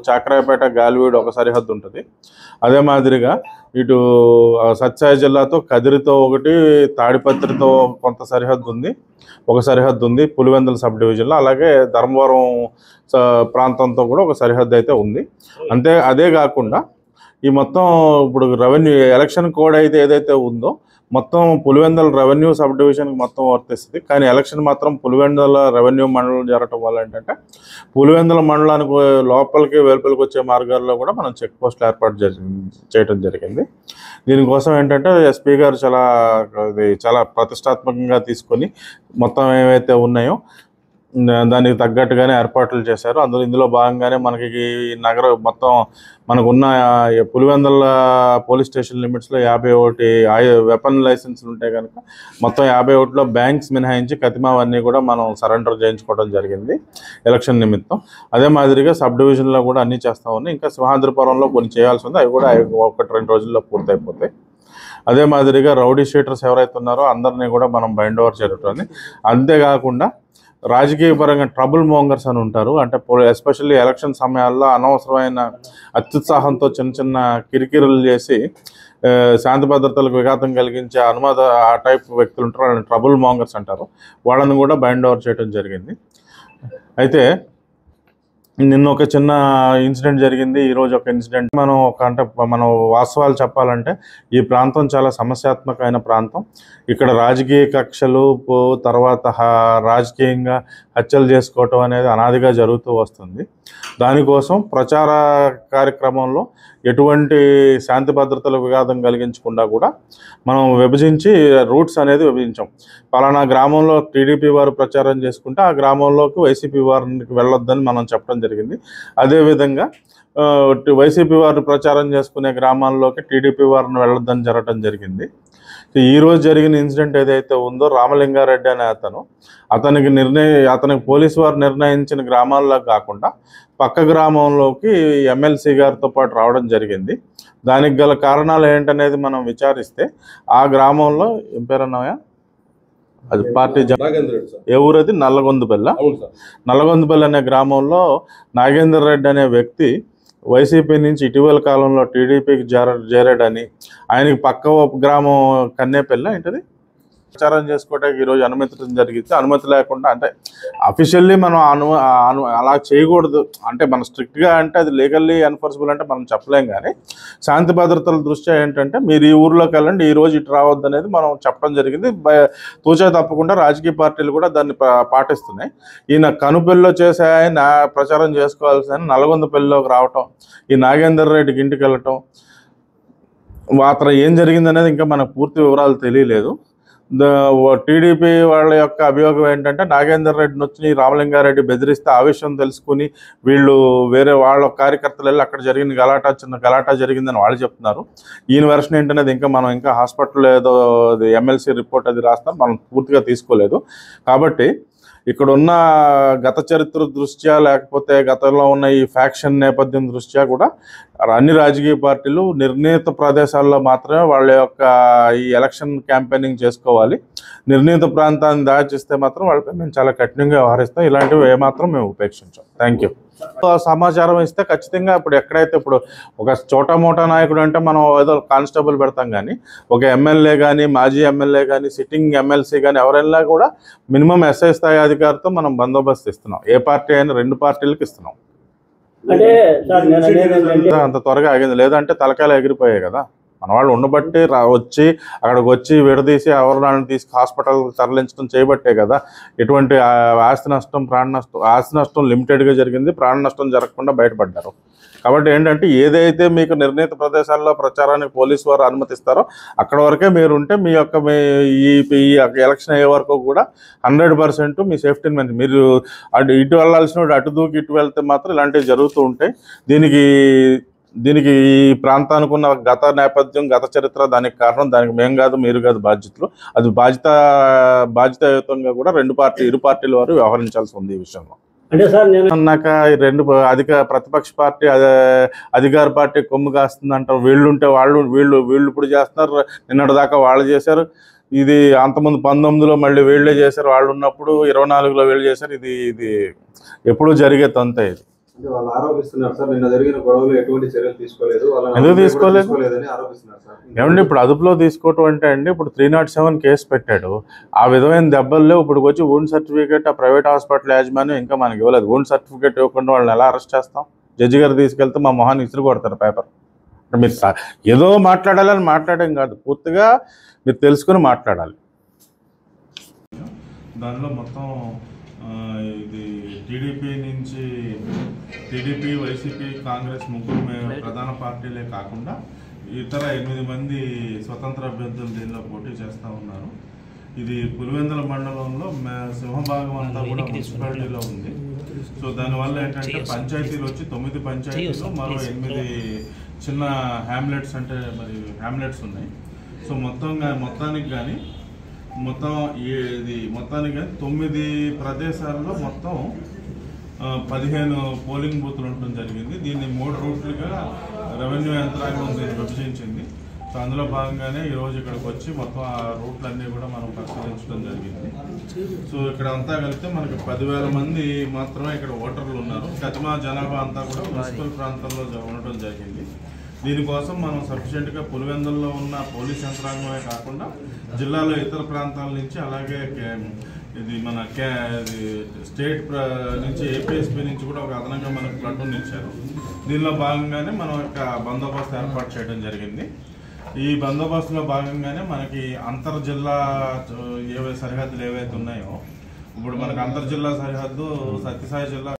చాకరాయపేట గాలివీడు ఒక సరిహద్దు ఉంటుంది. అదే మాదిరిగా ఇటు సత్యసాయి జిల్లాతో కదిరితో ఒకటి, తాడిపత్రితో కొంత సరిహద్దు ఉంది, ఒక సరిహద్దు ఉంది పులివెందుల సబ్ డివిజన్లో. అలాగే ధర్మవరం ప్రాంతంతో కూడా ఒక సరిహద్దు అయితే ఉంది. అదే కాకుండా ఈ మొత్తం ఇప్పుడు రెవెన్యూ ఎలక్షన్ కోడ్ అయితే ఏదైతే ఉందో మొత్తం పులివెందుల రెవెన్యూ సబ్ డివిజన్కి మొత్తం వర్తిస్తుంది. కానీ ఎలక్షన్ మాత్రం పులివెందుల రెవెన్యూ మండలం జరగటం వల్ల ఏంటంటే పులివెందుల మండలానికి లోపలికి వెలుపలికి వచ్చే మార్గాల్లో కూడా మనం చెక్ పోస్టులు ఏర్పాటు చేయడం జరిగింది. దీనికోసం ఏంటంటే ఎస్పీ గారు చాలా ప్రతిష్టాత్మకంగా తీసుకొని మొత్తం ఏవైతే ఉన్నాయో దానికి తగ్గట్టుగానే ఏర్పాట్లు చేశారు. ఇందులో భాగంగానే మనకి నగర మొత్తం మనకున్న పులివెందుల పోలీస్ స్టేషన్ లిమిట్స్లో 51 వెపన్ లైసెన్సులు ఉంటాయి కనుక మొత్తం 51లో బ్యాంక్స్ మినహాయించి కతిమావన్నీ కూడా మనం సరెండర్ చేయించుకోవడం జరిగింది ఎలక్షన్ నిమిత్తం. అదే మాదిరిగా సబ్ డివిజన్లో కూడా అన్నీ చేస్తూ ఉన్నాయి. ఇంకా సింహాద్రిపురంలో కొన్ని చేయాల్సి ఉంది, అవి కూడా 1-2 రోజుల్లో పూర్తయిపోతాయి. అదే మాదిరిగా రౌడీ షీటర్స్ ఎవరైతే ఉన్నారో అందరినీ కూడా మనం బైండ్ ఓవర్ జరుగుతుంది. అంతేకాకుండా రాజకీయ పరంగా ట్రబుల్ మోంగర్స్ అని ఉంటారు. అంటే ఎస్పెషల్లీ ఎలక్షన్ సమయాల్లో అనవసరమైన అత్యుత్సాహంతో చిన్న కిరికిరులు చేసి శాంతి భద్రతలకు విఘాతం కలిగించే ఆ టైప్ వ్యక్తులు ఉంటారు, వాళ్ళని ట్రబుల్ మోంగర్స్ అంటారు. వాళ్ళని కూడా బైండ్ ఓవర్ చేయడం జరిగింది. అయితే నిన్న ఒక చిన్న ఇన్సిడెంట్ జరిగింది, ఈరోజు ఒక ఇన్సిడెంట్. మనం వాస్తవాలు చెప్పాలంటే ఈ ప్రాంతం చాలా సమస్యాత్మకమైన ప్రాంతం. ఇక్కడ రాజకీయ కక్షలు తర్వాత రాజకీయంగా హత్యలు చేసుకోవటం అనేది అనాదిగా జరుగుతూ వస్తుంది. దానికోసం ప్రచార కార్యక్రమంలో ఎటువంటి శాంతి భద్రతలకు విఘాతం కలిగించకుండా కూడా మనం విభజించి రూట్స్ అనేది విభజించాం. పలానా గ్రామంలో టీడీపీ వారు ప్రచారం చేసుకుంటే ఆ గ్రామంలోకి వైసీపీ వారికి వెళ్ళొద్దని మనం చెప్పడం జరిగింది. అదేవిధంగా వైసీపీ వారు ప్రచారం చేసుకునే గ్రామాల్లోకి టీడీపీ వారిని వెళ్ళొద్దని జరగడం జరిగింది. ఈరోజు జరిగిన ఇన్సిడెంట్ ఏదైతే ఉందో రామలింగారెడ్డి అనే అతనికి పోలీసు వారు నిర్ణయించిన గ్రామాల్లో కాకుండా పక్క గ్రామంలోకి ఎమ్మెల్సీ గారితో పాటు రావడం జరిగింది. దానికి గల కారణాలు ఏంటనేది మనం విచారిస్తే ఆ గ్రామంలో ఏం పేరన్నాయా అది పార్టీ ఏ ఊరది నల్లగొందుపల్లి అనే గ్రామంలో నాగేందర్ రెడ్డి అనే వ్యక్తి వైసీపీ నుంచి ఇటీవల కాలంలో టీడీపీకి చేరాడని, ఆయనకి పక్క గ్రామం కన్నేపల్లి ఏంటది ప్రచారం చేసుకోవడానికి ఈరోజు అనుమతించడం జరిగింది. అనుమతి లేకుండా అంటే అఫీషియల్లీ మనం అలా చేయకూడదు, అంటే మనం స్ట్రిక్ట్గా అంటే అది లీగల్లీ ఎన్ఫోర్సబుల్ అంటే మనం చెప్పలేం. కానీ శాంతి భద్రతల దృష్ట్యా ఏంటంటే మీరు ఈ ఊర్లోకి వెళ్ళండి, ఈ రోజు ఇటు రావద్దు అనేది మనం చెప్పడం జరిగింది. తూచా తప్పకుండా రాజకీయ పార్టీలు కూడా దాన్ని పాటిస్తున్నాయి. ఈయన కనుపెల్లిలో చేసే ఆయన ప్రచారం చేసుకోవాల్సిన నల్గొందపల్లిలోకి రావటం, ఈ నాగేందర్ రెడ్డికి ఇంటికి వెళ్ళటం, అతను ఏం జరిగిందనేది ఇంకా మనకు పూర్తి వివరాలు తెలియలేదు. టీడీపీ వాళ్ళ యొక్క అభియోగం ఏంటంటే నాగేందర్ రెడ్డిని వచ్చి రామలింగారెడ్డి బెదిరిస్తే ఆ విషయం తెలుసుకుని వీళ్ళు వేరే వాళ్ళ కార్యకర్తలు వెళ్ళి అక్కడ చిన్న గలాటా జరిగిందని వాళ్ళు చెప్తున్నారు. ఈయన వెర్షన్ ఏంటనేది ఇంకా హాస్పిటల్లో ఏదో ఎమ్మెల్సీ రిపోర్ట్ అది రాస్తాం, మనం పూర్తిగా తీసుకోలేదు. కాబట్టి ఇక్కడ ఉన్న గత చరిత్ర దృష్ట్యా లేకపోతే గతంలో ఉన్న ఈ ఫ్యాక్షన్ నేపథ్యం దృష్ట్యా కూడా అన్ని రాజకీయ పార్టీలు నిర్ణీత ప్రదేశాల్లో మాత్రమే వాళ్ళ యొక్క ఈ ఎలక్షన్ క్యాంపెయినింగ్ చేసుకోవాలి. నిర్ణీత ప్రాంతాన్ని దాచిస్తే మాత్రం వాళ్ళపై మేము చాలా కఠినంగా వ్యవహరిస్తాం. ఇలాంటివి ఏమాత్రం మేము ఉపేక్షించాం. Thank you. సమాచారం ఇస్తే ఖచ్చితంగా ఇప్పుడు ఒక చోటా మోటా నాయకుడు అంటే మనం ఏదో కానిస్టేబుల్ పెడతాం, కానీ ఒక ఎమ్మెల్యే కానీ మాజీ ఎమ్మెల్యే కానీ సిట్టింగ్ ఎమ్మెల్సీ కానీ ఎవరైనా కూడా మినిమం ఎస్ఐ స్థాయి అధికారితో మనం బందోబస్తు ఇస్తున్నాం. ఏ పార్టీ అయినా 2 పార్టీలకు ఇస్తున్నాం. అంత త్వరగా ఆగింది, లేదంటే తలకాయలు ఎగిరిపోయాయి కదా. మన వాళ్ళు ఉండబట్టి అక్కడికి వచ్చి విడదీసి ఎవరిని తీసుకు హాస్పిటల్కి తరలించడం చేయబట్టే కదా ఎటువంటి ఆస్తి నష్టం లిమిటెడ్గా జరిగింది, ప్రాణ నష్టం జరగకుండా బయటపడ్డారు. కాబట్టి ఏంటంటే ఏదైతే మీకు నిర్ణీత ప్రదేశాల్లో ప్రచారానికి పోలీసు వారు అనుమతిస్తారో అక్కడ వరకే మీరు ఉంటే మీ ఈ ఎలక్షన్ అయ్యే వరకు కూడా 100% మీ సేఫ్టీని మీరు ఇటు వెళ్ళాల్సిన అటు దూకి ఇటు వెళ్తే మాత్రం ఇలాంటివి జరుగుతూ ఉంటాయి. దీనికి ఈ ప్రాంతానికి ఉన్న గత నేపథ్యం, గత చరిత్ర దానికి కారణం. దానికి మేము కాదు, మీరు కాదు బాధ్యతలు. అది బాధ్యతాయుతంగా కూడా ఇరు పార్టీల వారు వ్యవహరించాల్సి ఉంది ఈ విషయంలో. అంటే సార్ అన్నాక ప్రతిపక్ష పార్టీ అధికార పార్టీ కొమ్ము కాస్తుందంటారు. వీళ్ళుంటే వీళ్ళు ఇప్పుడు చేస్తున్నారు, నిన్నటిదాకా వాళ్ళు చేశారు. ఇది అంతకుముందు 19లో మళ్ళీ వీళ్ళే చేశారు, వాళ్ళు ఉన్నప్పుడు 24లో వీళ్ళు చేశారు. ఇది ఎప్పుడూ జరిగే తంతే ఇది. అంటే వాళ్ళు ఆరోపిస్తున్నారు సార్, నిన్న జరిగిన గొడవలు ఎటువంటి చర్యలు తీసుకోలేదు, ఎందుకు తీసుకోలేదని ఆరోపిస్తున్నారు సార్. ఏమండి ఇప్పుడు అదుపులో తీసుకోవటం అంటే అండి, ఇప్పుడు 307 కేసు పెట్టాడు, ఆ విధమైన దెబ్బలు లేవు. ఇప్పుడు వచ్చి వూండ్ సర్టిఫికేట్ ఆ ప్రైవేట్ హాస్పిటల్ యాజమాన్యం ఇంకా మనకి ఇవ్వలేదు. వూండ్ సర్టిఫికేట్ ఇవ్వకుండా వాళ్ళని ఎలా అరెస్ట్ చేస్తాం? జడ్జి గారు తీసుకెళ్తే మా మొహాన్ని ఇసురు కొడతారు పేపర్. మీరు ఏదో మాట్లాడాలని మాట్లాడడం కాదు, పూర్తిగా మీరు తెలుసుకుని మాట్లాడాలి. దానిలో మొత్తం ఇది టీడీపీ వైసీపీ కాంగ్రెస్ ముగ్గురు ప్రధాన పార్టీలే కాకుండా ఇతర 8 మంది స్వతంత్ర అభ్యర్థులు దీనిలో పోటీ చేస్తూ ఉన్నారు. ఇది పులివెందుల మండలంలో సింహభాగం అంతా కూడా మున్సిపాలిటీలో ఉంది. సో దానివల్ల ఏంటంటే పంచాయతీలు వచ్చి 9 పంచాయతీలు, మరో 8 చిన్న హ్యామ్లెట్స్ అంటే మరి హ్యామ్లెట్స్ ఉన్నాయి. సో మొత్తానికి కానీ 9 ప్రదేశాల్లో మొత్తం 15 పోలింగ్ బూత్లు ఉండటం జరిగింది. దీన్ని 3 రూట్లుగా రెవెన్యూ యంత్రాంగం దీన్ని విభజించింది. సో అందులో భాగంగానే ఈరోజు ఇక్కడికి వచ్చి మొత్తం ఆ రూట్లన్నీ కూడా మనం పరిశీలించడం జరిగింది. సో ఇక్కడ అంతా కలిపితే మనకి 10,000 మంది మాత్రమే ఇక్కడ ఓటర్లు ఉన్నారు. గతిమా జనాభా అంతా కూడా మున్సిపల్ ప్రాంతాల్లో ఉండటం జరిగింది. దీనికోసం మనం సఫిషియెంట్గా పులివెందుల్లో ఉన్న పోలీస్ యంత్రాంగమే కాకుండా జిల్లాలో ఇతర ప్రాంతాల నుంచి, అలాగే ఇది మన స్టేట్ నుంచి ఏపీఎస్పీ నుంచి కూడా ఒక అదనంగా మనకు ప్లటూన్ ఇచ్చారు. దీనిలో భాగంగానే మనం యొక్క బందోబస్తు ఏర్పాటు చేయడం జరిగింది. ఈ బందోబస్తులో భాగంగానే మనకి అంతర్జిల్లా సరిహద్దులు ఏవైతే ఉన్నాయో, ఇప్పుడు మనకు అంతర్జిల్లా సరిహద్దు సత్యసాయి జిల్లా